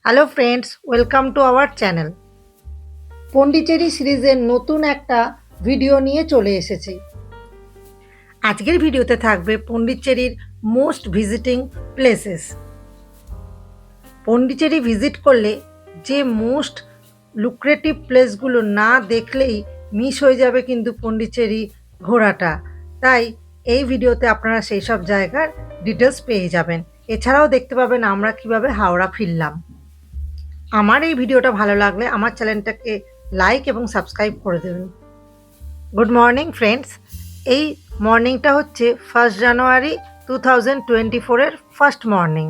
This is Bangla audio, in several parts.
Hello friends, welcome to our channel. Pondicherry সিরিজের নতুন একটা ভিডিও নিয়ে চলে এসেছি। আজকের ভিডিওতে থাকবে পন্ডিচেরির most visiting places. Pondicherry visit করলে যে মোস্ট লুক্রেটিভ প্লেসগুলো না দেখলেই মিস হয়ে যাবে কিন্তু পন্ডিচেরি ঘোরাটা। তাই এই ভিডিওতে আপনারা সেই সব জায়গার ডিটেলস পেয়ে যাবেন। এছাড়াও দেখতে পাবেন আমরা কিভাবে হাওড়া ফিরলাম। আমার এই ভিডিওটা ভালো লাগলে আমার চ্যানেলটাকে লাইক এবং সাবস্ক্রাইব করে দেবেন। গুড মর্নিং ফ্রেন্ডস, এই মর্নিংটা হচ্ছে 1 জানুয়ারি 2024-এর ফার্স্ট মর্নিং।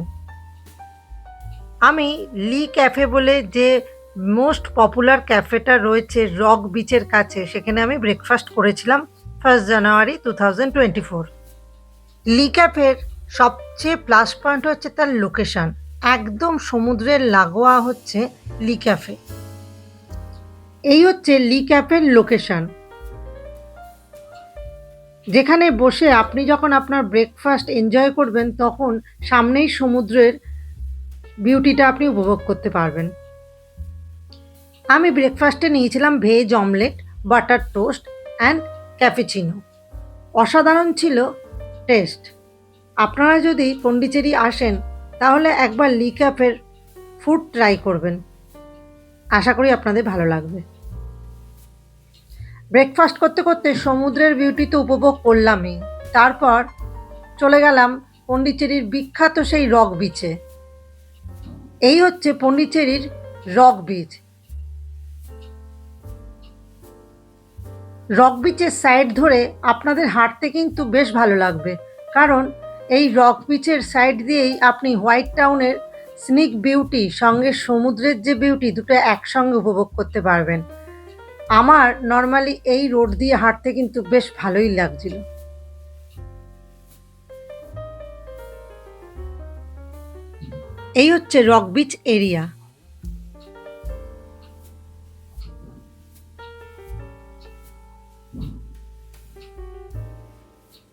আমি লি ক্যাফে বলে যে মোস্ট পপুলার ক্যাফেটা রয়েছে রক বিচের কাছে, সেখানে আমি ব্রেকফাস্ট করেছিলাম 1 জানুয়ারি 2024। লি ক্যাফের সবচেয়ে প্লাস পয়েন্ট হচ্ছে তার লোকেশন। একদম সমুদ্রের লাগোয়া হচ্ছে লি ক্যাফে। এই হচ্ছে লি ক্যাফের লোকেশন, যেখানে বসে আপনি যখন আপনার ব্রেকফাস্ট এনজয় করবেন তখন সামনেই সমুদ্রের বিউটিটা আপনি উপভোগ করতে পারবেন। আমি ব্রেকফাস্টে নিয়েছিলাম veg omelette, butter toast and cappuccino. অসাধারণ ছিল টেস্ট। আপনারা যদি পন্ডিচেরি আসেন তাহলে একবার লি ক্যাফের ফুড ট্রাই করবেন, আশা করি আপনাদের ভালো লাগবে। ব্রেকফাস্ট করতে করতে সমুদ্রের বিউটি তো উপভোগ করলামই, তারপর চলে গেলাম পন্ডিচেরির বিখ্যাত সেই রক বিচে। এই হচ্ছে পন্ডিচেরির রক বিচ। রক বিচের সাইড ধরে আপনাদের হাঁটতে কিন্তু বেশ ভালো লাগবে, কারণ এই রক বিচের সাইড দিয়েই আপনি হোয়াইট টাউনের সিনিক বিউটি সঙ্গে সমুদ্রের যে বিউটি দুটো একসঙ্গে উপভোগ করতে পারবেন। আমার নর্মালি এই রোড দিয়ে হাঁটতে কিন্তু বেশ ভালোই লাগছিল। এই হচ্ছে রক বিচ এরিয়া।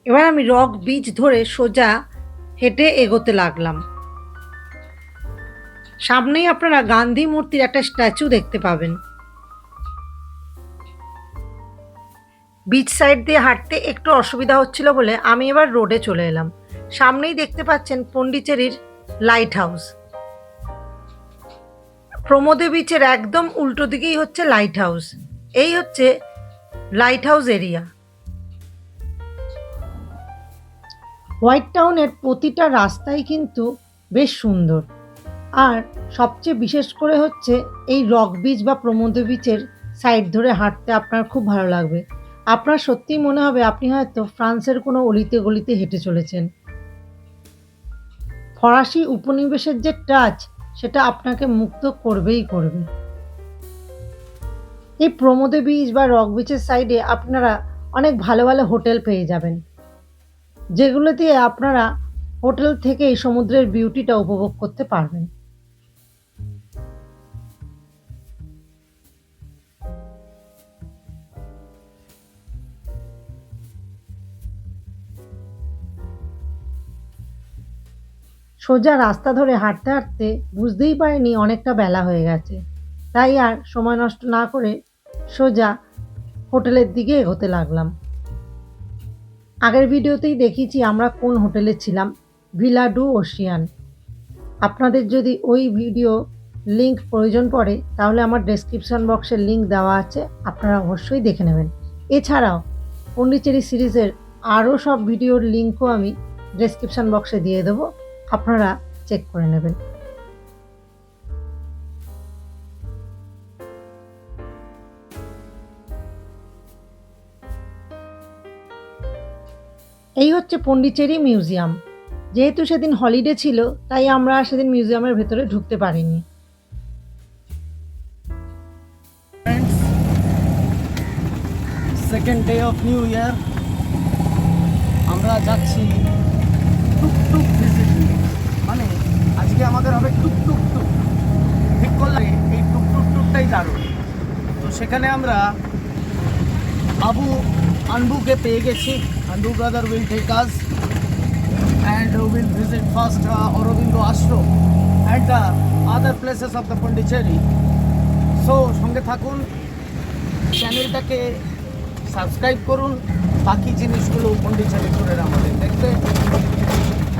এবার আমি রক বিচ ধরে সোজা হেঁটে এগোতে লাগলাম। সামনেই আপনারা গান্ধী মূর্তির একটা স্ট্যাচু দেখতে পাবেন। বিচ সাইড দিয়ে হাঁটতে একটু অসুবিধা হচ্ছিল বলে আমি এবার রোডে চলে এলাম। সামনেই দেখতে পাচ্ছেন পন্ডিচেরির লাইট হাউস। প্রমোদে বিচের একদম উল্টো দিকেই হচ্ছে লাইট হাউস। এই হচ্ছে লাইট হাউস এরিয়া। হোয়াইট টাউনের প্রতিটা রাস্তাই কিন্তু বেশ সুন্দর, আর সবচেয়ে বিশেষ করে হচ্ছে এই রক বিচ বা প্রমোদ বিচের সাইড ধরে হাঁটতে আপনার খুব ভালো লাগবে। আপনার সত্যিই মনে হবে আপনি হয়তো ফ্রান্সের কোনো অলিতে গলিতে হেঁটে চলেছেন। ফরাসি উপনিবেশের যে টাচ সেটা আপনাকে মুগ্ধ করবেই করবে। এই প্রমোদে বিচ বা রক বিচের সাইডে আপনারা অনেক ভালো ভালো হোটেল পেয়ে যাবেন, যেগুলো দিয়ে আপনারা হোটেল থেকেই সমুদ্রের বিউটিটা উপভোগ করতে পারবেন। সোজা রাস্তা ধরে হাঁটতে হাঁটতে বুঝতেই পারিনি অনেকটা বেলা হয়ে গেছে, তাই আর সময় নষ্ট না করে সোজা হোটেলের দিকে এগোতে লাগলাম। আগের ভিডিওতেই দেখিয়েছি আমরা কোন হোটেলে ছিলাম, ভিলা ডু ওশিয়ান। আপনাদের যদি ওই ভিডিও লিঙ্ক প্রয়োজন পড়ে তাহলে আমার ডেসক্রিপশন বক্সের লিঙ্ক দেওয়া আছে, আপনারা অবশ্যই দেখে নেবেন। এছাড়াও পন্ডিচেরি সিরিজের আরও সব ভিডিওর লিঙ্কও আমি ডেসক্রিপশন বক্সে দিয়ে দেবো, আপনারা চেক করে নেবেন। এই হচ্ছে পন্ডিচেরি মিউজিয়াম। যেহেতু সেদিন হলিডে ছিল তাই আমরা সেদিন মিউজিয়ামের ভেতরে ঢুকতে পারিনি। Second day of new year, আমরা যাচ্ছি টুকটুক ভিজিটিং। মানে আজকে আমাদের হবে টুকটুক টুক। ঠিক করলে এই টুকটুক টুকটাই দারুণ। তো সেখানে আমরা আনবুকে পেয়ে গেছি। Anbu brother will take us and will visit first Aurobindo Ashram at the other places of the Pondicherry. So সঙ্গে থাকুন, চ্যানেলটাকে সাবস্ক্রাইব করুন, বাকি জিনিসগুলো পন্ডিচেরি ট্যুরের আমাদের দেখতে।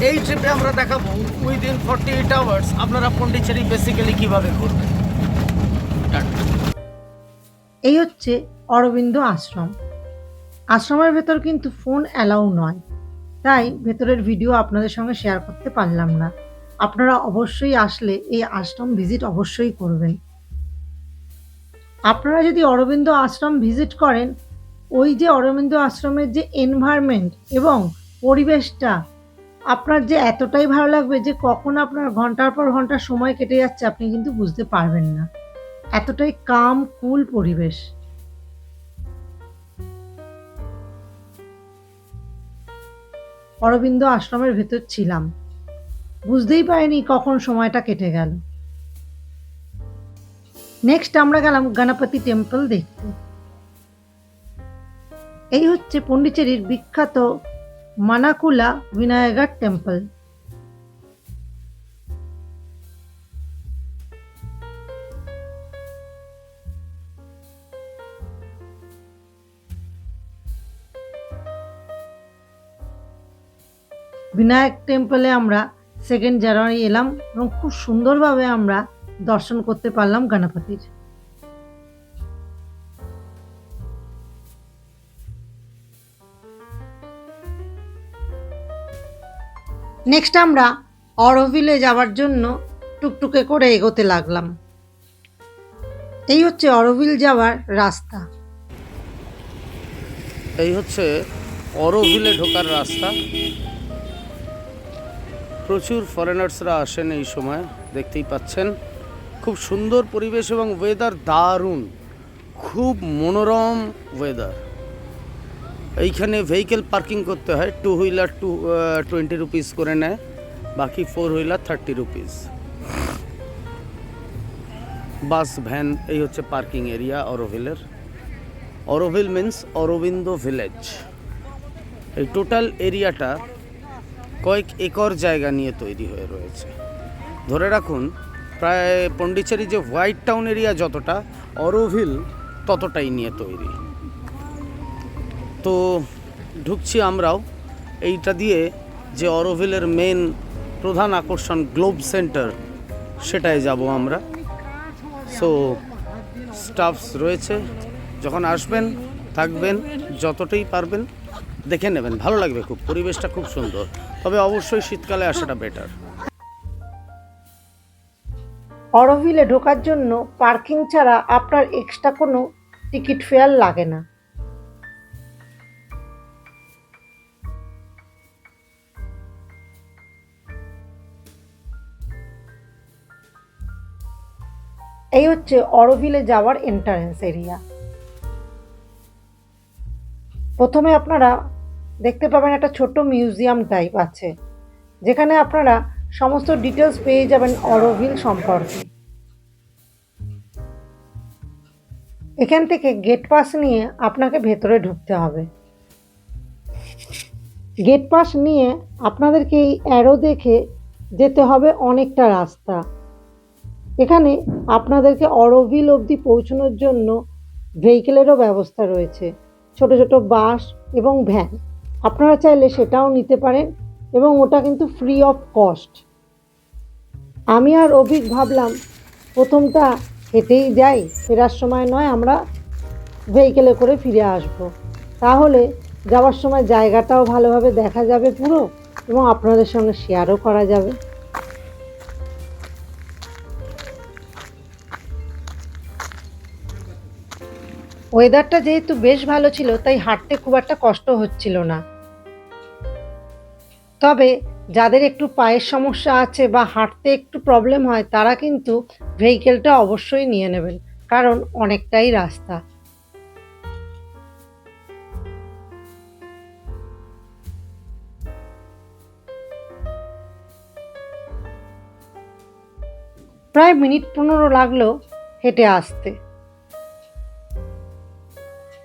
এই ট্রিপে আমরা দেখাবো উইদিন 48 আওয়ার্স আপনারা পন্ডিচেরি বেসিক্যালি কীভাবে করবেন। এই হচ্ছে অরবিন্দ আশ্রম। আশ্রমের ভেতর কিন্তু ফোন অ্যালাউ নয়, তাই ভেতরের ভিডিও আপনাদের সঙ্গে শেয়ার করতে পারলাম না। আপনারা অবশ্যই আসলে এই আশ্রম ভিজিট অবশ্যই করবেন। আপনারা যদি অরবিন্দ আশ্রম ভিজিট করেন, ওই যে অরবিন্দ আশ্রমের যে এনভায়রনমেন্ট এবং পরিবেশটা আপনার যে এতটাই ভালো লাগবে যে কখন আপনার ঘন্টার পর ঘন্টা সময় কেটে যাচ্ছে আপনি কিন্তু বুঝতে পারবেন না। এতটাই কাম কুল পরিবেশ। অরবিন্দ আশ্রমের ভেতর ছিলাম, বুঝতেই পারিনি কখন সময়টা কেটে গেল। নেক্সট আমরা গেলাম গণপতি টেম্পল দেখতে। এই হচ্ছে পন্ডিচেরির বিখ্যাত মানাকুলা বিনায়গার টেম্পল। বিনায়ক টেম্পলে আমরা 2 জানুয়ারি এলাম এবং খুব সুন্দরভাবে আমরা দর্শন করতে পারলাম গণপতির। নেক্সট আমরা অরোভিলে যাওয়ার জন্য টুকটুকে করে এগোতে লাগলাম। এই হচ্ছে অরোভিল যাওয়ার রাস্তা। এই হচ্ছে অরোভিলে ঢোকার রাস্তা। প্রচুর ফরেনার্সরা আসেন এই সময়, দেখতেই পাচ্ছেন। খুব সুন্দর পরিবেশ এবং ওয়েদার দারুণ, খুব মনোরম ওয়েদার। এইখানে ভেহিকেল পার্কিং করতে হয়, 2 হুইলার 20 রুপিস করে নেয়, বাকি 4 হুইলার 30 রুপিস। বাস ভ্যান, এই হচ্ছে পার্কিং এরিয়া অরোভিলের। Auroville means Aurobindo village. এই টোটাল এরিয়াটা কয়েক একর জায়গা নিয়ে তৈরি হয়ে রয়েছে। ধরে রাখুন প্রায় পন্ডিচেরি যে হোয়াইট টাউন এরিয়া যতটা, অরোভিল ততটাই নিয়ে তৈরি। তো ঢুকছি আমরাও এইটা দিয়ে, যে অরোভিলের মেন প্রধান আকর্ষণ গ্লোব সেন্টার, সেটাই যাব আমরা। সো স্টাফস রয়েছে, যখন আসবেন থাকবেন, যতটাই পারবেন দেখে নেবেন, ভালো লাগবে খুব, পরিবেশটা খুব সুন্দর। তবে অবশ্যই শীতকালে আসাটা বেটার। অরোভিলে ঢোকার জন্য পার্কিং ছাড়া আপনার এক্সট্রা কোনো টিকিট ফেয়ার লাগে না। এই হচ্ছে অরোভিলে যাওয়ার এন্ট্রান্স এরিয়া। প্রথমে আপনারা দেখতে পাবেন একটা ছোট্ট মিউজিয়াম টাইপ আছে, যেখানে আপনারা সমস্ত ডিটেলস পেয়ে যাবেন অরোভিল সম্পর্কে। এখান থেকে গেট পাস নিয়ে আপনাকে ভেতরে ঢুকতে হবে। গেট পাস নিয়ে আপনাদেরকে এই অ্যারো দেখে যেতে হবে অনেকটা রাস্তা। এখানে আপনাদেরকে অরোভিল অবধি পৌঁছানোর জন্য ভেহিকেলেরও ব্যবস্থা রয়েছে, ছোট ছোট বাস এবং ভ্যান। আপনারা চাইলে সেটাও নিতে পারেন এবং ওটা কিন্তু ফ্রি অফ কস্ট। আমি আর অভিক ভাবলাম প্রথমটা হেঁটেই যাই, ফেরার সময় নয় আমরা ভেহিকেলে করে ফিরে আসব, তাহলে যাওয়ার সময় জায়গাটাও ভালোভাবে দেখা যাবে পুরো, এবং আপনাদের সঙ্গে শেয়ারও করা যাবে। ওয়েদারটা যেহেতু বেশ ভালো ছিল, তাই হাঁটতে খুব একটা কষ্ট হচ্ছিল না। তবে যাদের একটু পায়ের সমস্যা আছে বা হাঁটতে একটু প্রবলেম হয়, তারা কিন্তু ভেহিকেলটা অবশ্যই নিয়ে নেবেন, কারণ অনেকটাই রাস্তা। প্রায় মিনিট 15 লাগলো হেঁটে আসতে।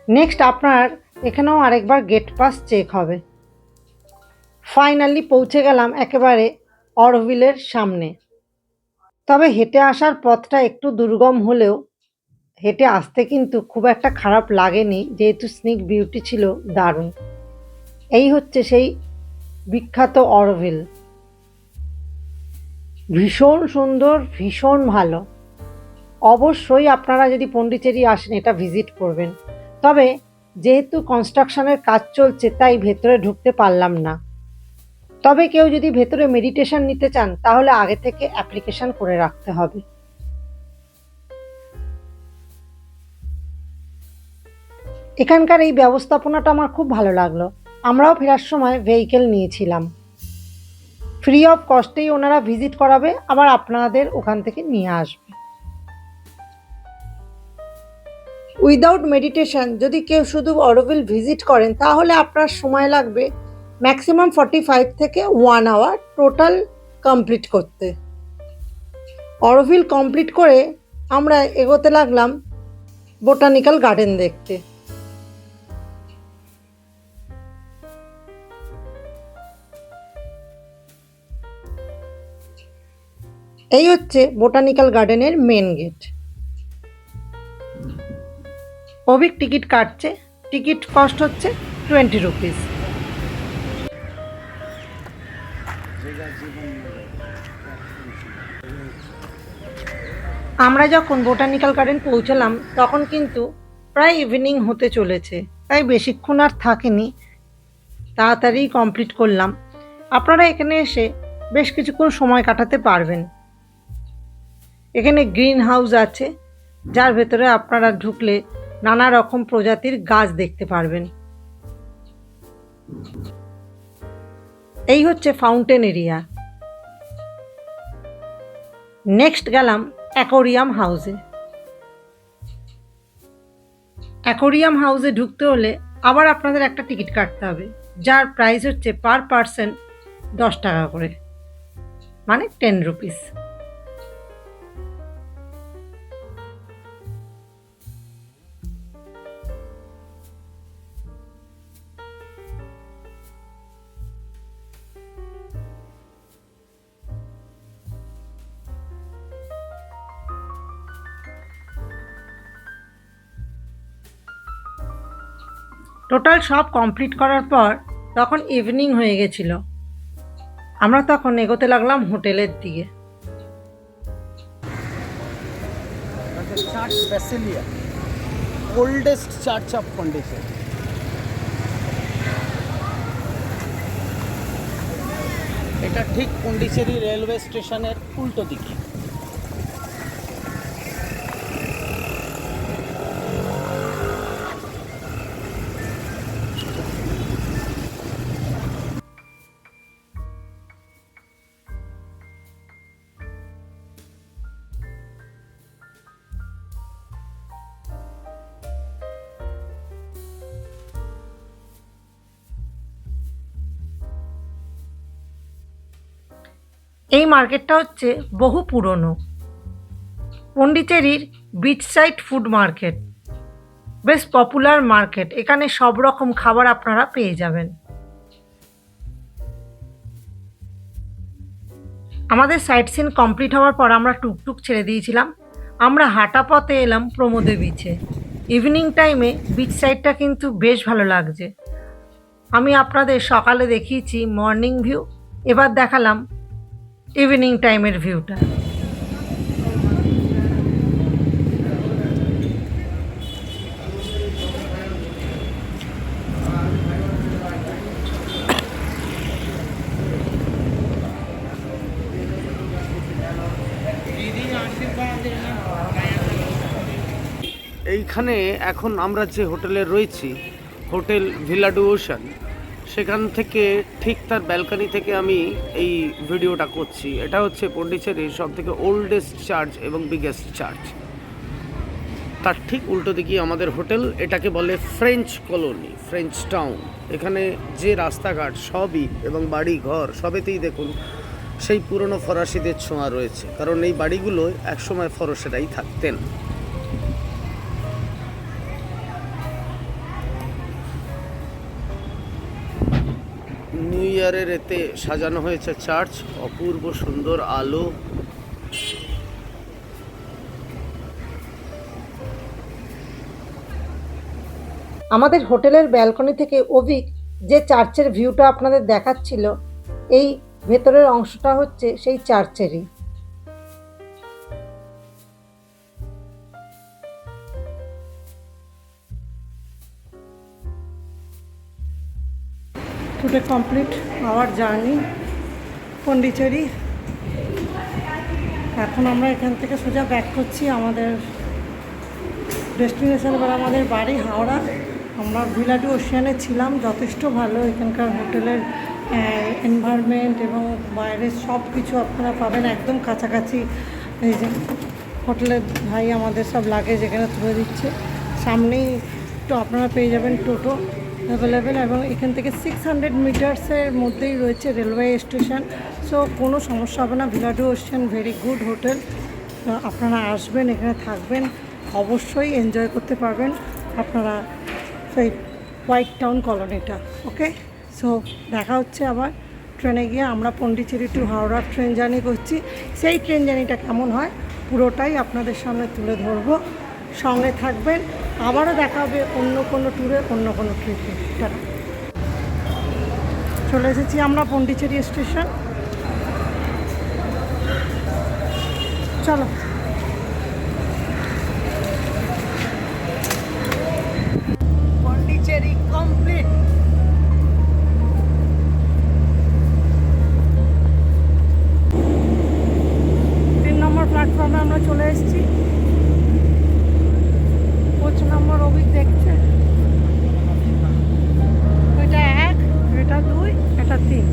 নেক্সট আপনার এখানেও আরেকবার গেট পাস চেক হবে। ফাইনালি পৌঁছে গেলাম একেবারে অরোভিলের সামনে। তবে হেঁটে আসার পথটা একটু দুর্গম হলেও হেঁটে আসতে কিন্তু খুব একটা খারাপ লাগেনি, যেহেতু স্নিক বিউটি ছিল দারুণ। এই হচ্ছে সেই বিখ্যাত অরোভিল। ভীষণ সুন্দর, ভীষণ ভালো। অবশ্যই আপনারা যদি পন্ডিচেরি আসেন এটা ভিজিট করবেন। তবে যেহেতু কনস্ট্রাকশনের কাজ চলছে তাই ভেতরে ঢুকতে পারলাম না। তবে কেউ যদি ভেতরে মেডিটেশন নিতে চান তাহলে আগে থেকে অ্যাপ্লিকেশন করে রাখতে হবে। এখানকার এই ব্যবস্থাপনাটা আমার খুব ভালো লাগলো। আমরাও ফেরার সময় ভেহিকেল নিয়েছিলাম। ফ্রি অফ কস্টেই ওনারা ভিজিট করাবে, আবার আপনাদের ওখান থেকে নিয়ে আসবে। উইদাউট মেডিটেশন যদি কেউ শুধু অরোভিল ভিজিট করেন তাহলে আপনার সময় লাগবে ম্যাক্সিমাম 45 থেকে 1 আওয়ার টোটাল কমপ্লিট করতে। অরোভিল কমপ্লিট করে আমরা এগোতে লাগলাম বোটানিক্যাল গার্ডেন দেখতে। এই হচ্ছে বোটানিক্যাল গার্ডেনের মেন গেট। অভিক টিকিট কাটছে। টিকিট কস্ট হচ্ছে 20 রুপিস। আমরা যখন বোটানিক্যাল গার্ডেন পৌঁছলাম তখন কিন্তু প্রায় ইভিনিং হতে চলেছে, তাই বেশিক্ষণ আর থাকেনি, তাড়াতাড়ি কমপ্লিট করলাম। আপনারা এখানে এসে বেশ কিছুক্ষণ সময় কাটাতে পারবেন। এখানে গ্রিন হাউস আছে, যার ভেতরে আপনারা ঢুকলে নানা রকম প্রজাতির গাছ দেখতে পারবেন। এই হচ্ছে ফাউন্টেন এরিয়া। নেক্সট গেলাম অ্যাকোরিয়াম হাউসে। অ্যাকোরিয়াম হাউসে ঢুকতে হলে আবার আপনাদের একটা টিকিট কাটতে হবে, যার প্রাইস হচ্ছে পার পারসন 10 টাকা করে, মানে 10 রুপিস। টোটাল সব কমপ্লিট করার পর তখন ইভিনিং হয়ে গেছিল। আমরা তখন এগোতে লাগলাম হোটেলের দিকে। Church basilica, oldest church of Pondicherry. এটা ঠিক পন্ডিচেরি রেলওয়ে স্টেশনের উল্টো দিকে। এই মার্কেটটা হচ্ছে বহু পুরনো, পন্ডিচেরির বিচ সাইড ফুড মার্কেট, বেশ পপুলার মার্কেট। এখানে সব রকম খাবার আপনারা পেয়ে যাবেন। আমাদের সাইট সিন কমপ্লিট হওয়ার পর আমরা টুকটুক ছেড়ে দিয়েছিলাম। আমরা হাঁটা পথে এলাম প্রমোদে বিচে। ইভিনিং টাইমে বিচ সাইডটা কিন্তু বেশ ভালো লাগছে। আমি আপনাদের সকালে দেখিয়েছি মর্নিং ভিউ, এবার দেখালাম ইভিনিং টাইমের ভিউটা। এইখানে এখন আমরা যে হোটেলে রয়েছি, হোটেল ভিলা ডু ওশান, সেখান থেকে ঠিক তার ব্যালকনি থেকে আমি এই ভিডিওটা করছি। এটা হচ্ছে পন্ডিচেরির সবথেকে ওল্ডেস্ট চার্চ এবং বিগেস্ট চার্চ। তার ঠিক উল্টো দিকেই আমাদের হোটেল। এটাকে বলে ফ্রেঞ্চ কলোনি, ফ্রেঞ্চ টাউন। এখানে যে রাস্তাঘাট সবই এবং বাড়ি ঘর সবেতেই দেখুন সেই পুরনো ফরাসিদের ছোঁয়া রয়েছে, কারণ এই বাড়িগুলো একসময় ফরাসিরাই থাকতেন। নিউ ইয়ারের এতে সাজানো হয়েছে চার্চ, অপূর্ব সুন্দর আলো। আমাদের হোটেলের ব্যালকনি থেকে অভিক যে চার্চের ভিউটা আপনাদের দেখাচ্ছিল, এই ভেতরের অংশটা হচ্ছে সেই চার্চেরই। Today complete our journey Pondicherry. এখন আমরা এখান থেকে সোজা ব্যাক করছি আমাদের ডেস্টিনেশন, এবার আমাদের বাড়ি হাওড়া। আমরা ভিলাডু ওশিয়ানে ছিলাম, যথেষ্ট ভালো এখানকার হোটেলের এনভায়রনমেন্ট এবং বাইরের সব কিছু আপনারা পাবেন একদম কাছাকাছি। এই যে হোটেলের ভাই আমাদের সব লাগেজ এখানে তুলে দিচ্ছে, সামনেই তো আপনারা পেয়ে যাবেন টোটো অ্যাভেলেবেল, এবং এখান থেকে 600 মিটার্সের মধ্যেই রয়েছে রেলওয়ে স্টেশন। সো কোনো সমস্যা হবে না। ভিলাডু ওশিয়ান ভেরি গুড হোটেল, আপনারা আসবেন, এখানে থাকবেন, অবশ্যই এনজয় করতে পারবেন আপনারা সেই হোয়াইট টাউন কলোনিটা। ওকে, সো দেখা হচ্ছে আবার ট্রেনে গিয়ে। আমরা Pondicherry to Howrah train journey করছি, সেই ট্রেন জার্নিটা কেমন হয় পুরোটাই আপনাদের সামনে তুলে ধরবো। সঙ্গে থাকবেন, আবারও দেখা হবে অন্য কোনো ট্যুরে, অন্য কোনো ট্রিপে। চলে এসেছি আমরা পন্ডিচেরি স্টেশন, চলো। পন্ডিচেরি কমপ্লিট। 3 নম্বর প্ল্যাটফর্মে আমরা চলে এসেছি। 5 নম্বর অভিক দেখছে, এটা 1, এটা 2, এটা 3।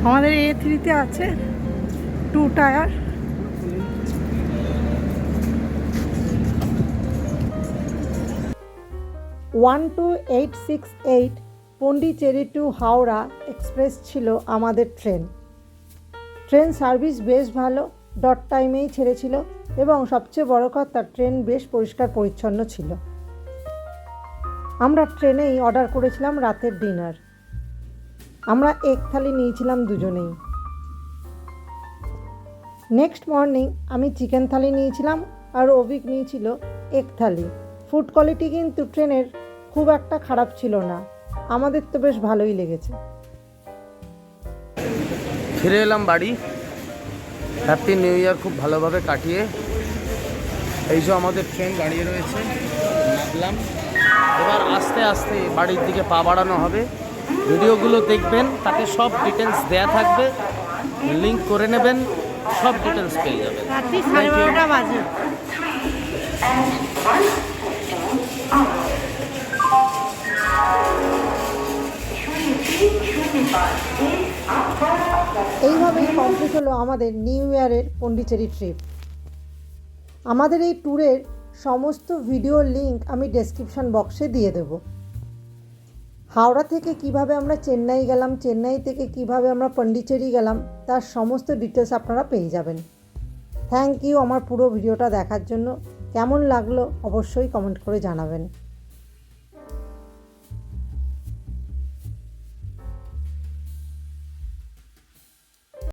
আমাদের A3-তে আছে 2 tier. One 2868 Pondicherry to Howrah express ছিল আমাদের ট্রেন। ট্রেন সার্ভিস বেশ ভালো, ডট টাইমেই ছেড়েছিল, এবং সবচেয়ে বড় কথা ট্রেন বেশ পরিষ্কার পরিচ্ছন্ন ছিল। আমরা ট্রেনেই অর্ডার করেছিলাম রাতের ডিনার। আমরা এক থালি নিয়েছিলাম দুজনেই। নেক্সট মর্নিং আমি চিকেন থালি নিয়েছিলাম আর অভিক নিয়েছিল এক থালি। ফুড কোয়ালিটি কিন্তু ট্রেনের খুব একটা খারাপ ছিল না, আমাদের তো বেশ ভালোই লেগেছে। ফিরে এলাম বাড়ি, হ্যাপি নিউ ইয়ার খুব ভালোভাবে কাটিয়ে। এই যে আমাদের ট্রেন দাঁড়িয়ে রয়েছে, নামলাম। এবার আস্তে আস্তে বাড়ির দিকে পা বাড়ানো হবে। ভিডিওগুলো দেখবেন, তাতে সব ডিটেলস দেয়া থাকবে, লিঙ্ক করে নেবেন, সব ডিটেলস পেয়ে যাবেন। রাত্রি 12:30 বাজে। এইভাবেই কমপ্লিট হলো আমাদের নিউ ইয়ারের পন্ডিচেরি ট্রিপ। আমাদের এই ট্যুরের সমস্ত ভিডিওর লিঙ্ক আমি ডেসক্রিপশন বক্সে দিয়ে দেব। হাওড়া থেকে কিভাবে আমরা চেন্নাই গেলাম, চেন্নাই থেকে কিভাবে আমরা পন্ডিচেরি গেলাম, তার সমস্ত ডিটেলস আপনারা পেয়ে যাবেন। থ্যাংক ইউ আমার পুরো ভিডিওটা দেখার জন্য। কেমন লাগলো অবশ্যই কমেন্ট করে জানাবেন।